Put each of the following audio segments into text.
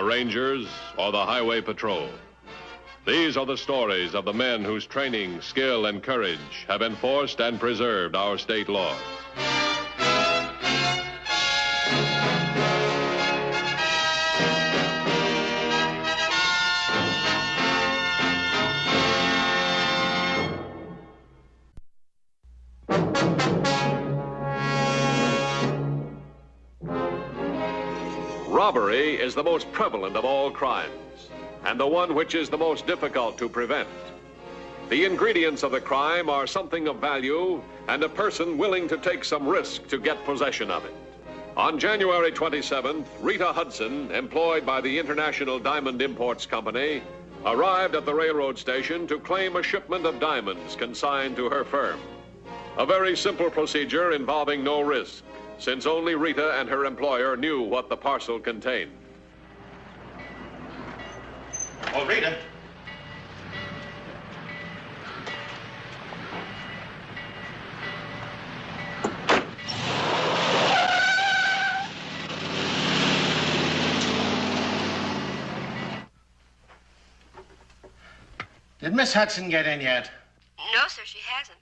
Rangers, or the Highway Patrol. These are the stories of the men whose training, skill, and courage have enforced and preserved our state laws. Robbery is the most prevalent of all crimes, and the one which is the most difficult to prevent. The ingredients of the crime are something of value and a person willing to take some risk to get possession of it. On January 27th, Rita Hudson, employed by the International Diamond Imports Company, arrived at the railroad station to claim a shipment of diamonds consigned to her firm. A very simple procedure involving no risk, since only Rita and her employer knew what the parcel contained. Oh, Rita. Did Miss Hudson get in yet? No, sir, she hasn't.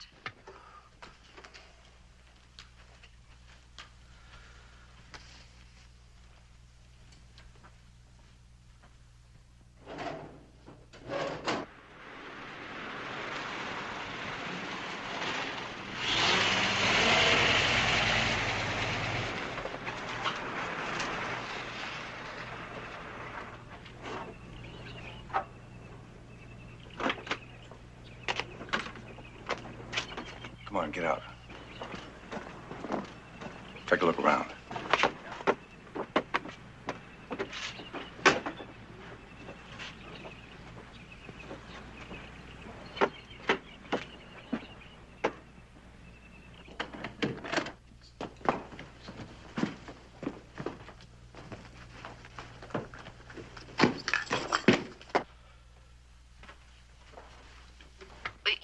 Come on, get out. Take a look around.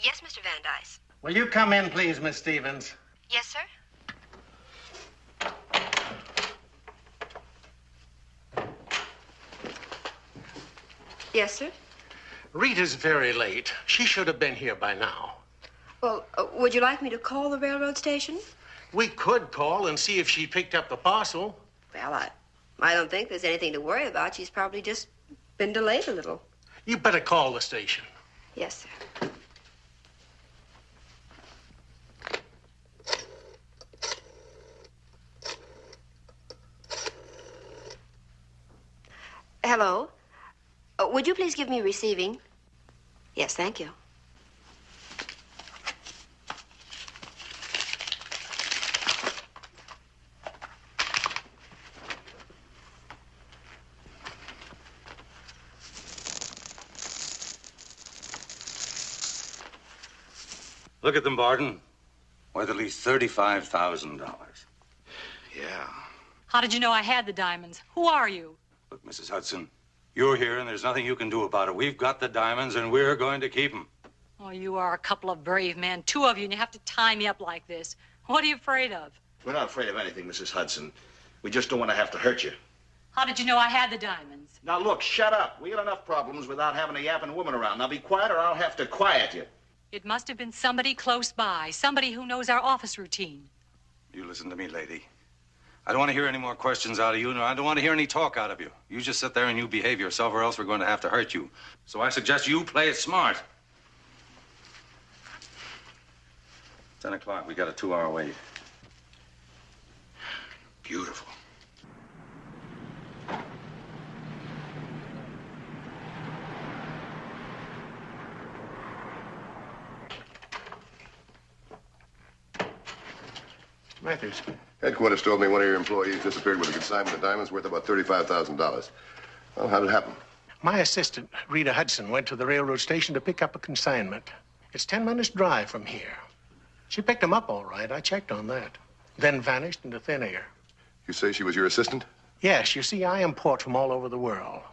Yes, Mr. Van Dyce. Will you come in, please, Miss Stevens? Yes, sir. Yes, sir. Rita's very late. She should have been here by now. Well, would you like me to call the railroad station? We could call and see if she picked up the parcel. Well, I don't think there's anything to worry about. She's probably just been delayed a little. You better call the station. Yes, sir. Hello. Would you please give me receiving? Yes, thank you. Look at them, Barton. Worth at least $35,000. Yeah. How did you know I had the diamonds? Who are you? Look, Mrs. Hudson, you're here and there's nothing you can do about it. We've got the diamonds and we're going to keep them. Oh, you are a couple of brave men. Two of you, and you have to tie me up like this. What are you afraid of? We're not afraid of anything, Mrs. Hudson. We just don't want to have to hurt you. How did you know I had the diamonds? Now, look, shut up. We got enough problems without having a yapping woman around. Now, be quiet or I'll have to quiet you. It must have been somebody close by, somebody who knows our office routine. You listen to me, lady. I don't want to hear any more questions out of you, nor I don't want to hear any talk out of you. You just sit there and you behave yourself, or else we're going to have to hurt you. So I suggest you play it smart. 10 o'clock, we got a 2-hour wait. Beautiful. Matthews. Headquarters told me one of your employees disappeared with a consignment of diamonds worth about $35,000. Well, how did it happen? My assistant, Rita Hudson, went to the railroad station to pick up a consignment. It's 10 minutes drive from here. She picked them up all right. I checked on that. Then vanished into thin air. You say she was your assistant? Yes, you see, I import from all over the world.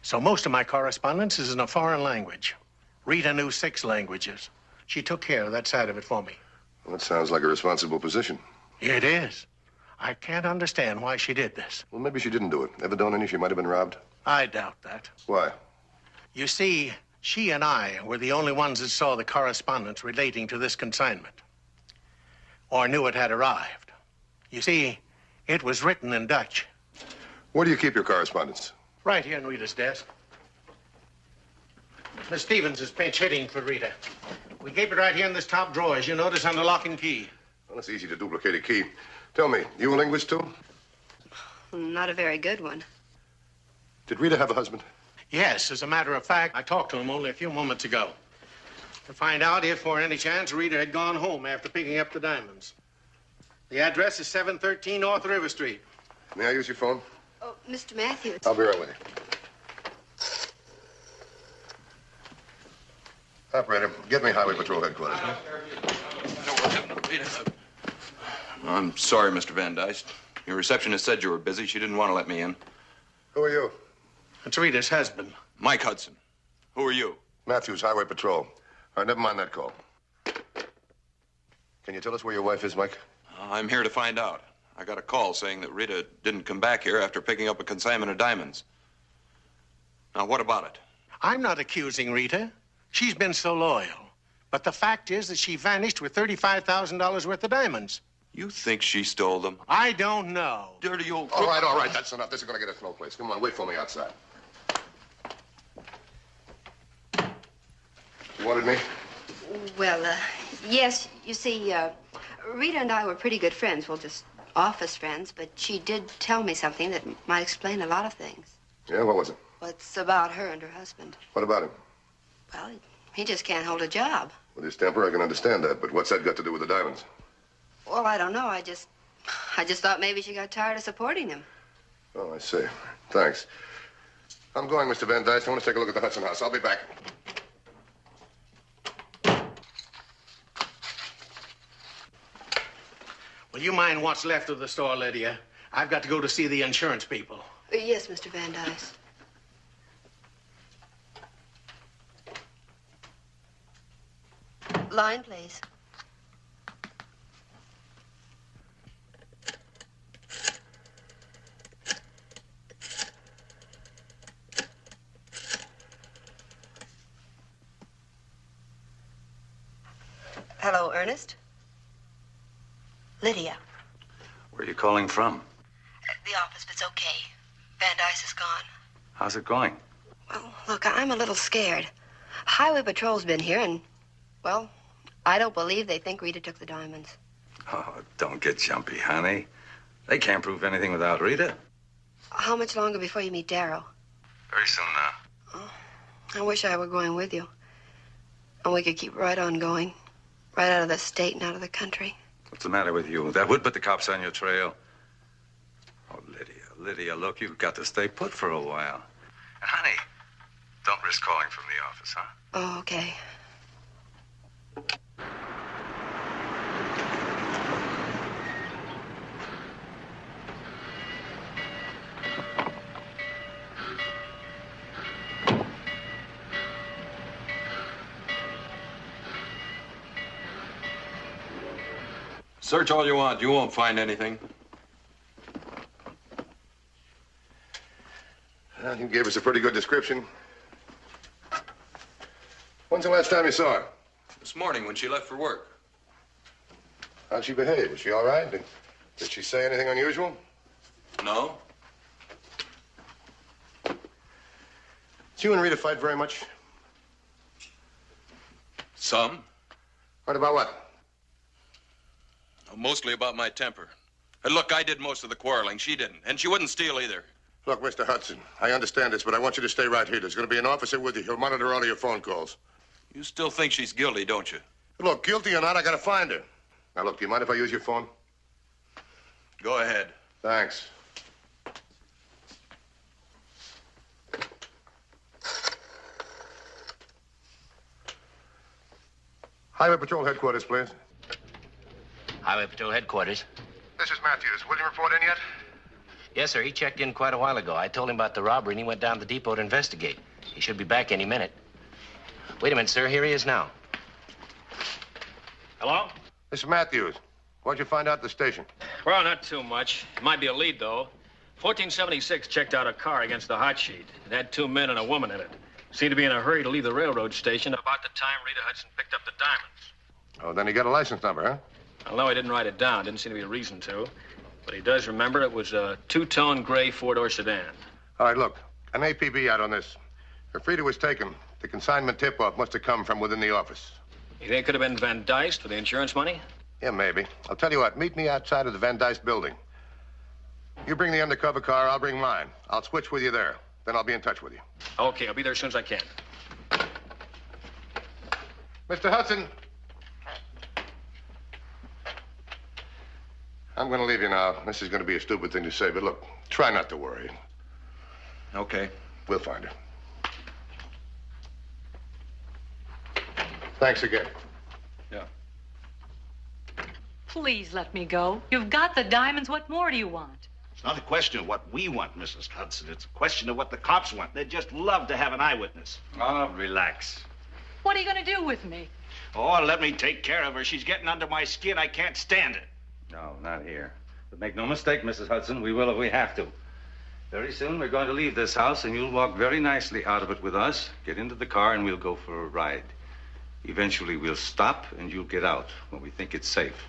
So most of my correspondence is in a foreign language. Rita knew 6 languages. She took care of that side of it for me. Well, that sounds like a responsible position. It is. I can't understand why she did this. Well, maybe she didn't do it. Ever known any she might have been robbed? I doubt that. Why? You see, she and I were the only ones that saw the correspondence relating to this consignment, or knew it had arrived. You see, it was written in Dutch. Where do you keep your correspondence? Right here in Rita's desk. Miss Stevens is pinch hitting for Rita. We keep it right here in this top drawer, as you notice, under lock and key. Well, it's easy to duplicate a key. Tell me, you a linguist, too? Not a very good one. Did Rita have a husband? Yes, as a matter of fact, I talked to him only a few moments ago to find out if, for any chance, Rita had gone home after picking up the diamonds. The address is 713 North River Street. May I use your phone? Oh, Mr. Matthews. I'll be right with you. Operator, get me Highway Patrol headquarters. I'm sorry, Mr. Van Dyst. Your receptionist said you were busy. She didn't want to let me in. Who are you? It's Rita's husband. Mike Hudson. Who are you? Matthews, Highway Patrol. All right, never mind that call. Can you tell us where your wife is, Mike? I'm here to find out. I got a call saying that Rita didn't come back here after picking up a consignment of diamonds. Now, what about it? I'm not accusing Rita. She's been so loyal. But the fact is that she vanished with $35,000 worth of diamonds. You think she stole them? I don't know. Dirty old... All right, that's enough. This is going to get us no place. Come on, wait for me outside. You wanted me? Well, yes, you see, Rita and I were pretty good friends. Well, just office friends, but she did tell me something that might explain a lot of things. Yeah, what was it? Well, it's about her and her husband. What about him? Well, he just can't hold a job. With his temper, I can understand that, but what's that got to do with the diamonds? Well, I don't know. I just thought maybe she got tired of supporting him. Oh, I see. Thanks. I'm going, Mr. Van Dyst. I want to take a look at the Hudson house. I'll be back. Will you mind what's left of the store, Lydia? I've got to go to see the insurance people. Yes, Mr. Van Dyst. Line, please. Hello, Ernest? Lydia. Where are you calling from? The office, but it's okay. Van Dyst is gone. How's it going? Well, look, I'm a little scared. Highway Patrol's been here, and, well, I don't believe they think Rita took the diamonds. Oh, don't get jumpy, honey. They can't prove anything without Rita. How much longer before you meet Darrow? Very soon now. Oh, I wish I were going with you. And we could keep right on going. Right out of the state and out of the country. What's the matter with you? That would put the cops on your trail. Oh, Lydia, look, you've got to stay put for a while. And, honey, don't risk calling from the office, huh? Oh, okay. Search all you want. You won't find anything. Well, you gave us a pretty good description. When's the last time you saw her? This morning when she left for work. How'd she behave? Was she all right? Did she say anything unusual? No. Did you and Rita fight very much? Some. Fight about what? Mostly about my temper. And look, I did most of the quarreling. She didn't. And she wouldn't steal either. Look, Mr. Hudson, I understand this, but I want you to stay right here. There's going to be an officer with you. He'll monitor all of your phone calls. You still think she's guilty, don't you? Look, guilty or not, I got to find her. Now, look, do you mind if I use your phone? Go ahead. Thanks. Highway Patrol headquarters, please. Highway Patrol headquarters. This is Matthews. William report in yet? Yes, sir. He checked in quite a while ago. I told him about the robbery, and he went down to the depot to investigate. He should be back any minute. Wait a minute, sir. Here he is now. Hello? This is Matthews. What'd you find out at the station? Well, not too much. It might be a lead, though. 1476 checked out a car against the hot sheet. It had 2 men and a woman in it. Seemed to be in a hurry to leave the railroad station about the time Rita Hudson picked up the diamonds. Oh, then he got a license number, huh? Well, no, he didn't write it down. Didn't seem to be a reason to. But he does remember it was a 2-tone gray 4-door sedan. All right, look. An APB out on this. If Rita was taken, the consignment tip-off must have come from within the office. You think it could have been Van Dyst for the insurance money? Yeah, maybe. I'll tell you what. Meet me outside of the Van Dyst building. You bring the undercover car, I'll bring mine. I'll switch with you there. Then I'll be in touch with you. Okay, I'll be there as soon as I can. Mr. Hudson. I'm going to leave you now. This is going to be a stupid thing to say, but look, try not to worry. Okay. We'll find her. Thanks again. Yeah. Please let me go. You've got the diamonds. What more do you want? It's not a question of what we want, Mrs. Hudson. It's a question of what the cops want. They'd just love to have an eyewitness. Oh, relax. What are you going to do with me? Oh, let me take care of her. She's getting under my skin. I can't stand it. No, not here. But make no mistake, Mrs. Hudson, we will if we have to. Very soon we're going to leave this house, and you'll walk very nicely out of it with us, get into the car, and we'll go for a ride. Eventually we'll stop, and you'll get out when we think it's safe.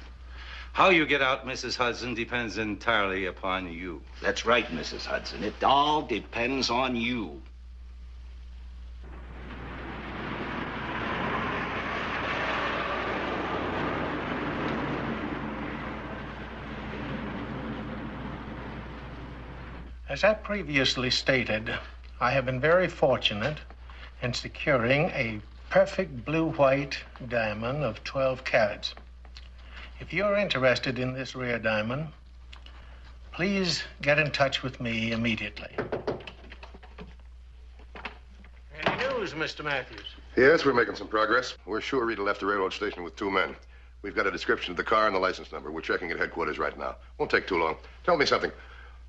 How you get out, Mrs. Hudson, depends entirely upon you. That's right, Mrs. Hudson. It all depends on you. As I previously stated, I have been very fortunate in securing a perfect blue-white diamond of 12 carats. If you're interested in this rare diamond, please get in touch with me immediately. Any news, Mr. Matthews? Yes, we're making some progress. We're sure Rita left the railroad station with 2 men. We've got a description of the car and the license number. We're checking at headquarters right now. Won't take too long. Tell me something.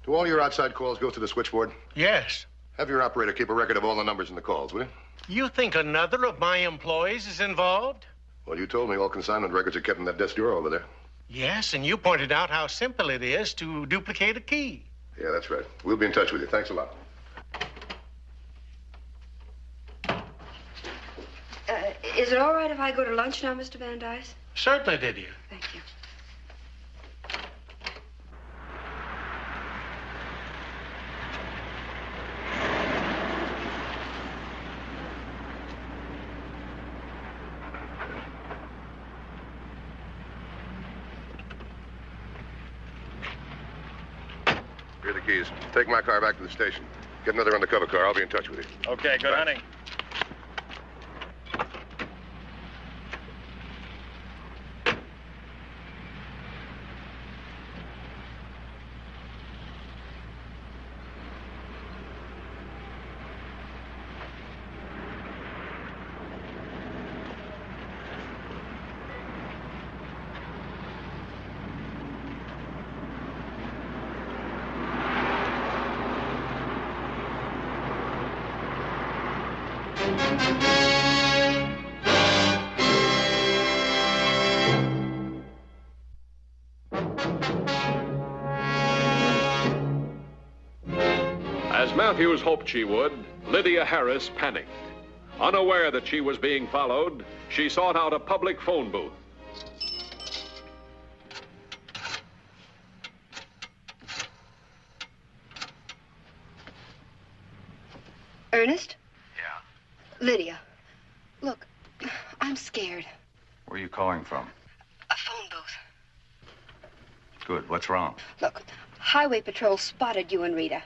Do all your outside calls go to the switchboard? Yes. Have your operator keep a record of all the numbers in the calls, will you? You think another of my employees is involved? Well, you told me all consignment records are kept in that desk drawer over there. Yes, and you pointed out how simple it is to duplicate a key. Yeah, that's right. We'll be in touch with you. Thanks a lot. Is it all right if I go to lunch now, Mr. Van Dyke? Certainly, did you? Thank you. Here are the keys. Take my car back to the station. Get another undercover car. I'll be in touch with you. Okay, good hunting. As Matthews hoped she would, Lydia Harris panicked. Unaware that she was being followed, she sought out a public phone booth. Ernest? Yeah? Lydia. Look, I'm scared. Where are you calling from? A phone booth. Good. What's wrong? Look, Highway Patrol spotted you and Rita.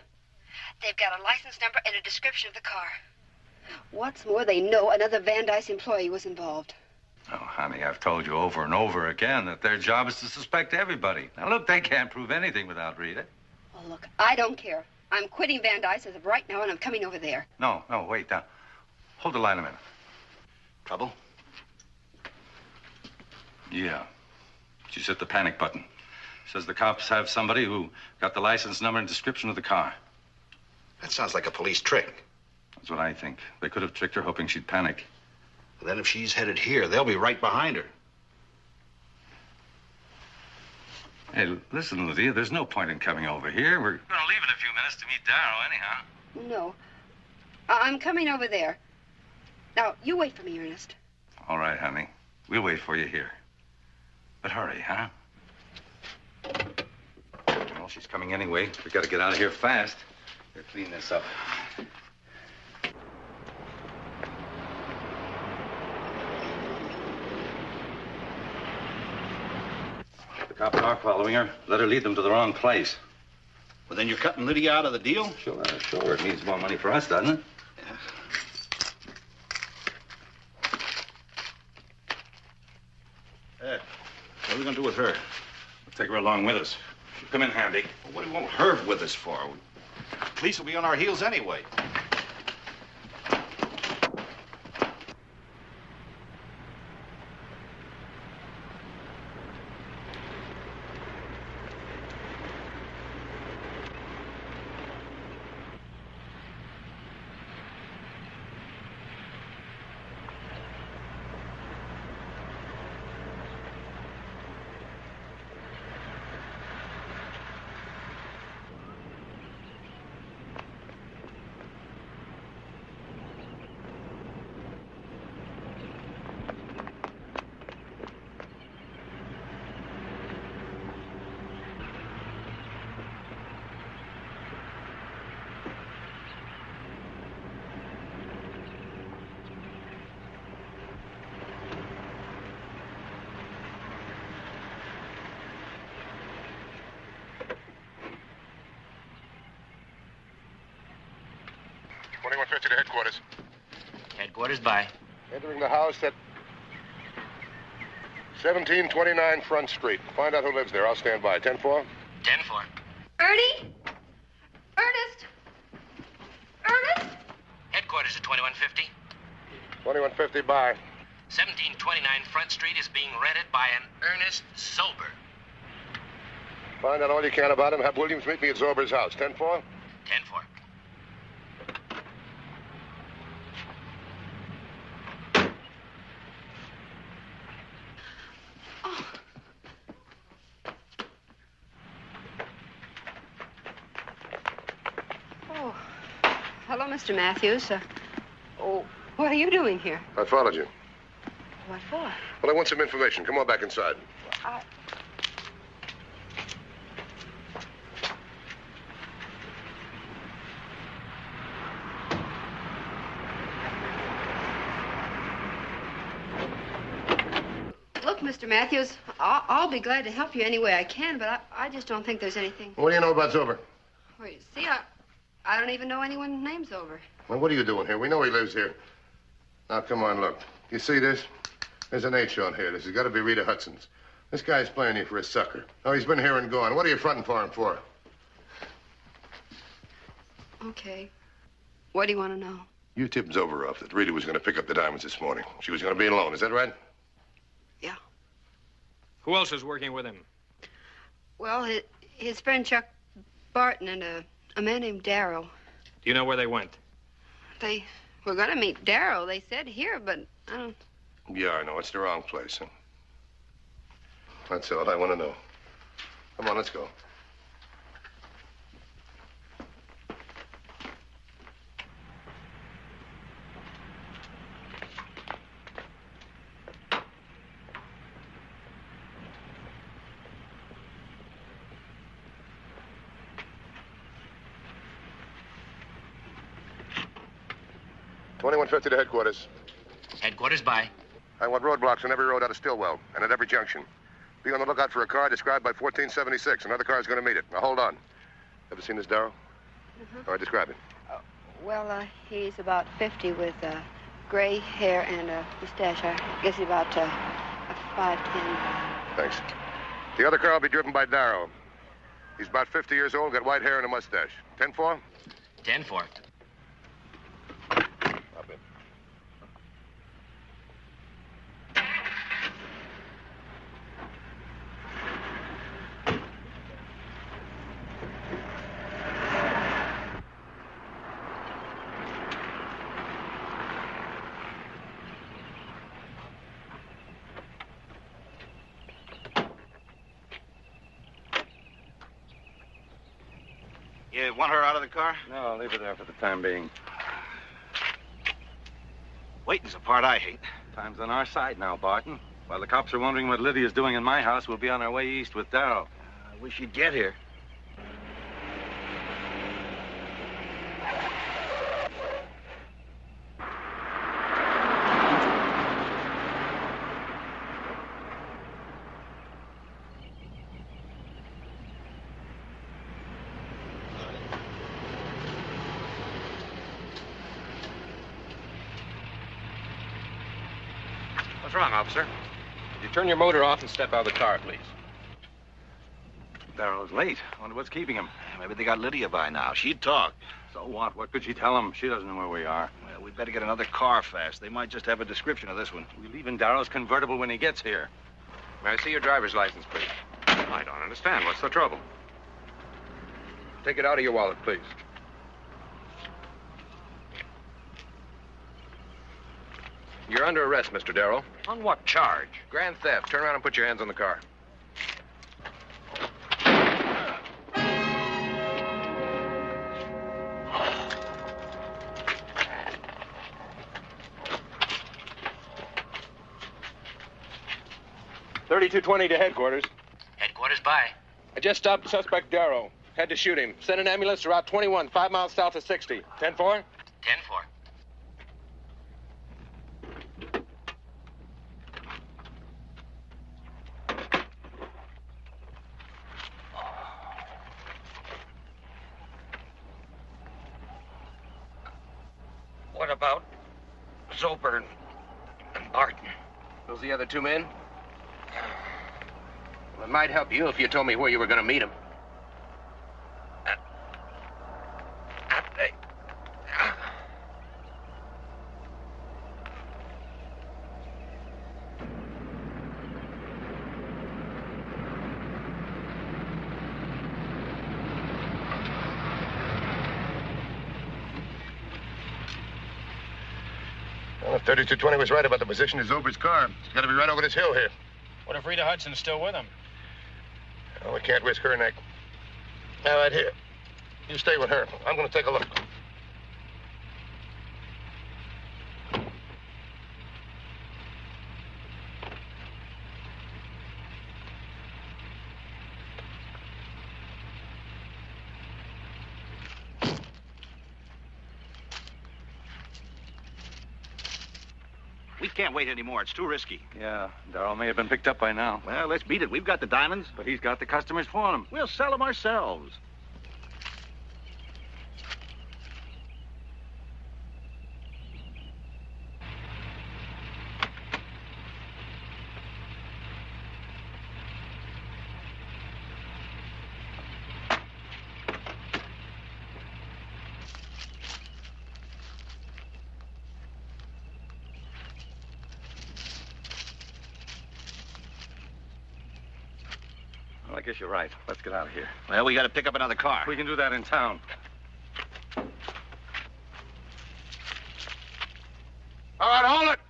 They've got a license number and a description of the car. What's more, they know another Van Dyke employee was involved. Oh, honey, I've told you over and over again that their job is to suspect everybody. Now, look, they can't prove anything without Rita. Oh, look, I don't care. I'm quitting Van Dyke as of right now, and I'm coming over there. No, wait. Now, hold the line a minute. Trouble? Yeah. She's hit the panic button. Says the cops have somebody who got the license number and description of the car. That sounds like a police trick. That's what I think. They could have tricked her, hoping she'd panic. Then if she's headed here, they'll be right behind her. Hey, listen, Lydia, there's no point in coming over here. We're going to leave in a few minutes to meet Darrow anyhow. No. I'm coming over there. Now, you wait for me, Ernest. All right, honey. We'll wait for you here. But hurry, huh? Well, she's coming anyway. We got to get out of here fast. Here, clean this up. The cops are following her. Let her lead them to the wrong place. Well, then you're cutting Lydia out of the deal? Sure. It means more money for us, doesn't it? Ed, what are we going to do with her? We'll take her along with us. She'll come in handy. Well, what do you want her with us for? Police will be on our heels anyway. To headquarters. Headquarters, by. Entering the house at 1729 Front Street. Find out who lives there. I'll stand by. 10-4? 10-4. Ernie? Ernest? Ernest? Headquarters at 2150. 2150 by. 1729 Front Street is being rented by an Ernest Sober. Find out all you can about him. Have Williams meet me at Zorber's house. 10-4? 10-4. Hello, Mr. Matthews. What are you doing here? I followed you. What for? Well, I want some information. Come on back inside. Look, Mr. Matthews, I'll be glad to help you any way I can, but I just don't think there's anything. What do you know about Zober? Well, you see, I don't even know anyone named Zober. Well, what are you doing here? We know he lives here. Now, come on, look. You see this? There's an H on here. This has got to be Rita Hudson's. This guy's playing you for a sucker. Oh, he's been here and gone. What are you fronting for him for? Okay. What do you want to know? You tipped Zober off that Rita was going to pick up the diamonds this morning. She was going to be alone. Is that right? Yeah. Who else is working with him? Well, his friend Chuck Barton and a man named Darrow. Do you know where they went? They were going to meet Darrow. They said here, but I don't... Yeah, I know. It's the wrong place. Huh? That's all I want to know. Come on, let's go. $21.50 to headquarters. Headquarters, by. I want roadblocks on every road out of Stillwell and at every junction. Be on the lookout for a car described by 1476. Another car is going to meet it. Now, hold on. Ever seen this Darrow? All right, describe him. Well, he's about 50 with gray hair and a mustache. I guess he's about 5'10". Thanks. The other car will be driven by Darrow. He's about 50 years old, got white hair and a mustache. 10-4? 10-4. Up in. You want her out of the car? No, leave her there for the time being. Waiting's the part I hate. Time's on our side now, Barton. While the cops are wondering what Lydia's doing in my house, we'll be on our way east with Darrow. I wish you'd get here. What's wrong, officer? Could you turn your motor off and step out of the car, please? Darrow's late. I wonder what's keeping him. Maybe they got Lydia by now. She'd talk. So what? What could she tell him? She doesn't know where we are. Well, we'd better get another car fast. They might just have a description of this one. We leave in Darrow's convertible when he gets here. May I see your driver's license, please? I don't understand. What's the trouble? Take it out of your wallet, please. You're under arrest, Mr. Darrow. On what charge? Grand theft. Turn around and put your hands on the car. $32.20 to headquarters. Headquarters by. I just stopped suspect Darrow. Had to shoot him. Send an ambulance to Route 21, 5 miles south of 60. 10-4? 10-4. What about Zoper and Barton? Those the other two men? Well, it might help you if you told me where you were going to meet them. Well, if 3220 was right about the position of Zuber's car, it's got to be right over this hill here. What if Rita Hudson's still with him? Well, we can't risk her neck. All right, here. You stay with her. I'm going to take a look. We can't wait anymore. It's too risky. Yeah, Darrow may have been picked up by now. Well, let's beat it. We've got the diamonds. But he's got the customers for them. We'll sell them ourselves. Well, I guess you're right. Let's get out of here. Well, we got to pick up another car. We can do that in town. All right, hold it.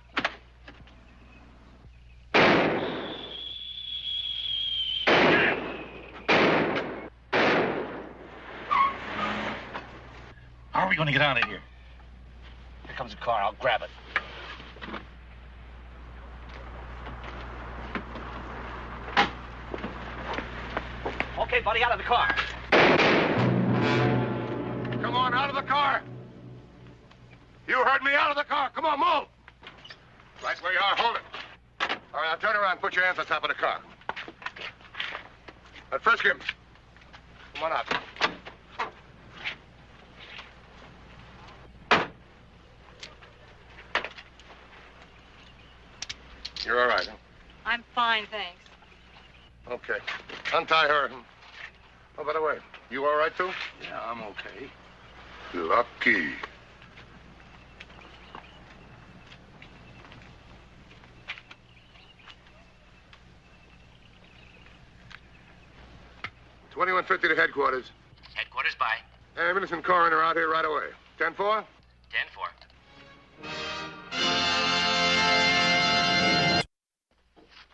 How are we going to get out of here? Here comes a car. I'll grab it. Okay, buddy, out of the car. Come on, out of the car. You heard me, out of the car. Come on, move. Right where you are, hold it. All right, now turn around and put your hands on top of the car. Now, frisk him. Come on out. You're all right, huh? I'm fine, thanks. Okay. Untie her. Oh, by the way, you all right, too? Yeah, I'm okay. Lucky. $21.50 to headquarters. Headquarters by. Ambulance and coroner out here right away. 10-4? 10-4.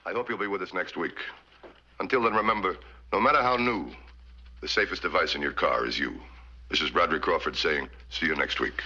I hope you'll be with us next week. Until then, remember, no matter how new, the safest device in your car is you. This is Broderick Crawford saying, see you next week.